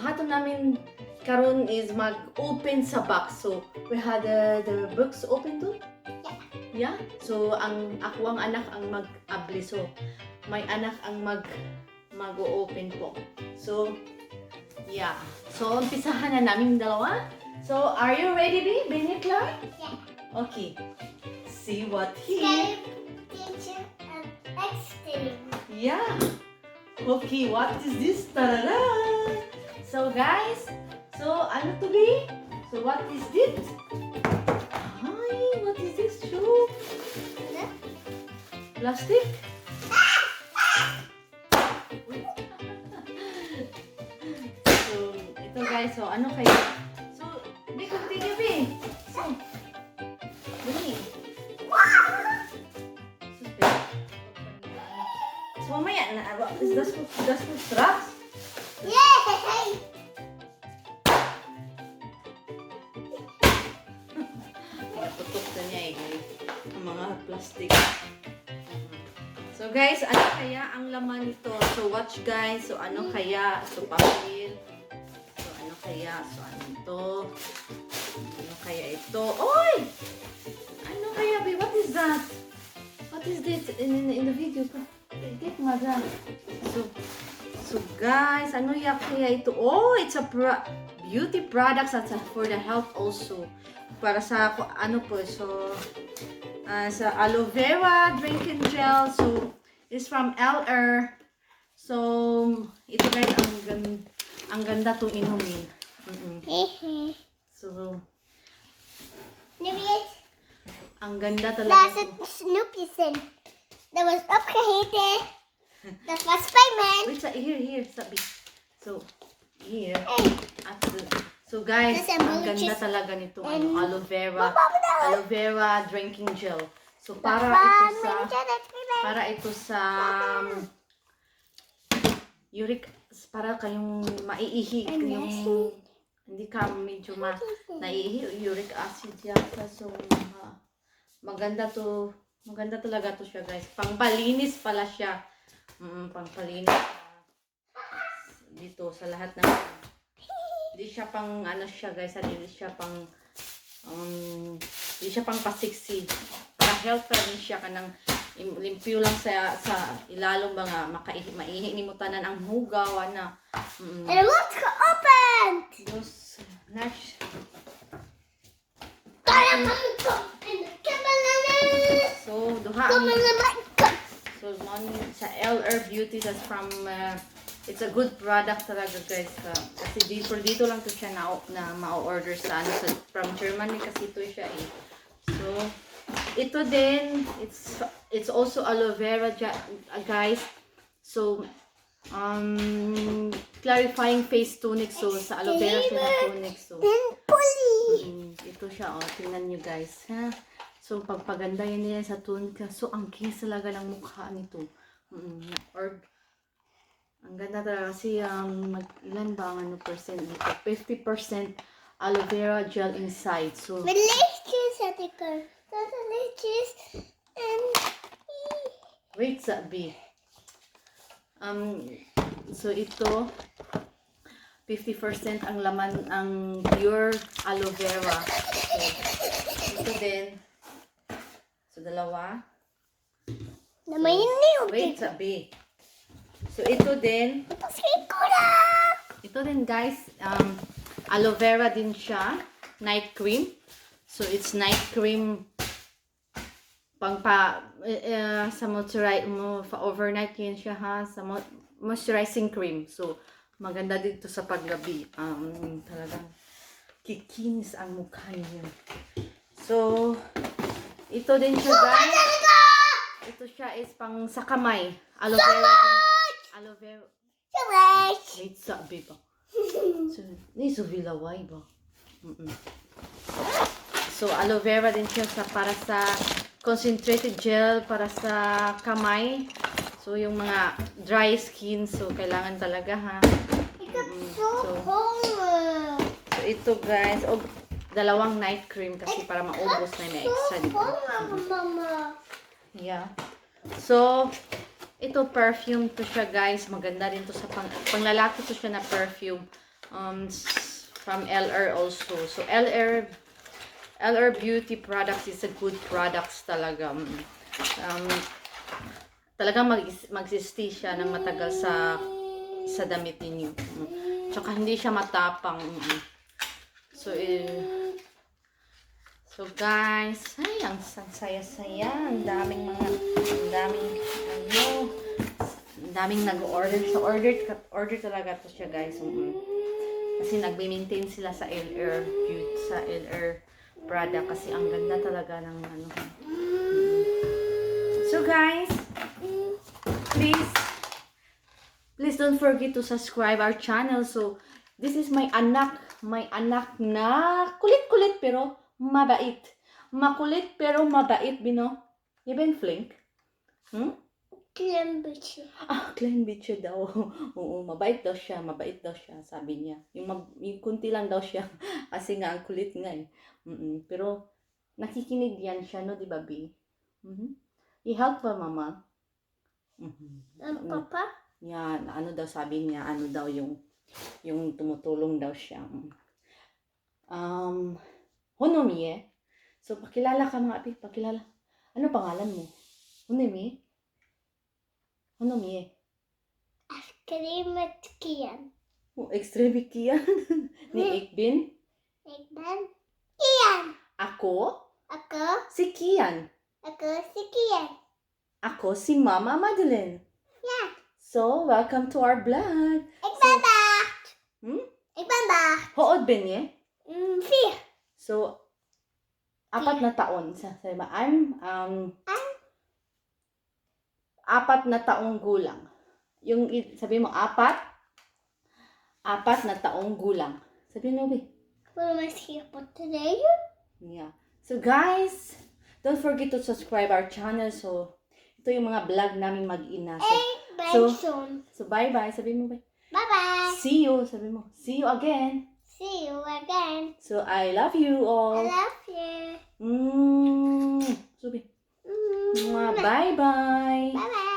hato namin karon is mag-open sa box. So, we had the box open too? Yeah. So, ako ang anak ang mag-abli. So, may anak ang mag-open po. So, yeah. So, umpisahan na namin dalawa. So, are you ready, Benny Clark? Yeah. Okay. See what here. Teacher and texting. Yeah. Okay, what is this? Tarara! So guys, so ano to be? So what is this? Hi, what is this? Shoe? Plastic? So, ito guys, so ano kayo? So, be continue be. So, be. So, mamaya na, is das po straps? Yay! Tutok na niya ang mga plastic. So guys, ano kaya ang laman nito? So watch guys, so ano kaya? So papel. So ano kaya? So ano ito? Ano kaya ito? Oy! Ano kaya be? What is that? What is this in the video? Take mother. So guys, ano kaya ito? Oh, it's a beauty products at for the health also. Para sa ano po, so sa aloe vera drinking gel. So it's from LR. So ito guys ang ganda tong inumin. So ang ganda talaga. That's a Snoopy thing. That was opgeheten. Dat was Spider-Man. Wait, here, sabi. So, here. So guys, ang ganda talaga nito. Aloe vera drinking gel. So para ito sa uric, para kayong maiihi, yung hindi ka medyo naiihi, uric acid yata. So maganda talaga to siya guys. Pangpalinis pala siya. Pangpalinis dito sa lahat ng hindi siya pang ano siya guys, hindi siya pang pasiksi. Para health pa rin siya kanang limpyo lang sa ilalong mga maihi ni mo tanan ang hugaw na. And what's open? Dos nash. So duha. So sa LR Beauty, that's from it's a good product talaga guys. Kasi dito lang to siya na ma-order sa ano from Germany kasi ito siya eh. So ito din, it's also aloe vera guys. So clarifying face tonic. So sa aloe vera siya na tonic. So ito siya, oh, tingnan nyo guys ha. So pagpaganda yan nila sa tunic. So ang kinis talaga ng mukha nito. Or ang ganda talaga kasi ilan ba ang percent dito? 50% aloe vera gel inside. So wait sabi. So ito 50% ang laman ang pure aloe vera. So ito din. So dalawa. Wait sabi. So ito din. Ito din guys, aloe vera din siya, night cream. So it's night cream sa overnight yun siya ha, sa moisturizing cream. So maganda dito sa paggabi. Talagang kikinis ang mukha niya. So ito din siya guys. Ito siya is pang sa kamay. Aloe vera. Aloe vera. Wait, sabi ba? So, vilaway ba? So, aloe vera din siya para sa concentrated gel para sa kamay. So, yung mga dry skin. So, kailangan talaga ha. So, ito guys. Dalawang night cream kasi para maubos na may extra dito. Yeah. So, ito perfume to siya guys. Maganda rin to sa panglalaki to siya na perfume. From LR also. So LR Beauty products is a good products talaga. Talagang mag-stay siya ng matagal sa damit ninyo. Tsaka hindi siya matapang. So guys, ay, ang saya-saya. Ang daming nag-order. So order talaga to siya, guys. Kasi nagme-maintain sila sa LR Beauty, sa LR product kasi ang ganda talaga ng ano. So guys, please don't forget to subscribe our channel. So this is my anak na kulit-kulit pero mabait. Makulit pero mabait, Bino. You been flink? Clean bitch. Clean bitch daw. Oo, mabait daw siya, sabi niya. Yung kunti lang daw siya kasi nga ang kulit nga eh. Pero nakikinig yan siya, no, di ba, B? I-help pa, mama. Papa? Yan, ano daw sabi niya, ano daw yung tumutulong daw siya. Honomie. So, pakilala ka mga api, pakilala. Ano pangalan mo? Honomie? Honomie. Extremet Kian. Extreme Kian. Ni Ikbin. Ekban? Kian. Ako? Ako? Si Kian. Ako si Kian. Ako si Mama Madeline. Yeah. So, welcome to our vlog. Ikbanbacht. Ikbanbacht. Hood ba niya? 4. So, 4 na taon. Sabi ba, I'm 4 na taong gulang. Yung sabi mo, 4 na taong gulang. Sabi mo, be. What am I here for today? Yeah. So guys, don't forget to subscribe our channel. So, ito yung mga vlog namin mag-ina. So bye-bye. Sabi mo, bye. Bye-bye. See you. Sabi mo, see you again. See you again. So, I love you all. I love you. Sabi. Bye-bye. Bye-bye.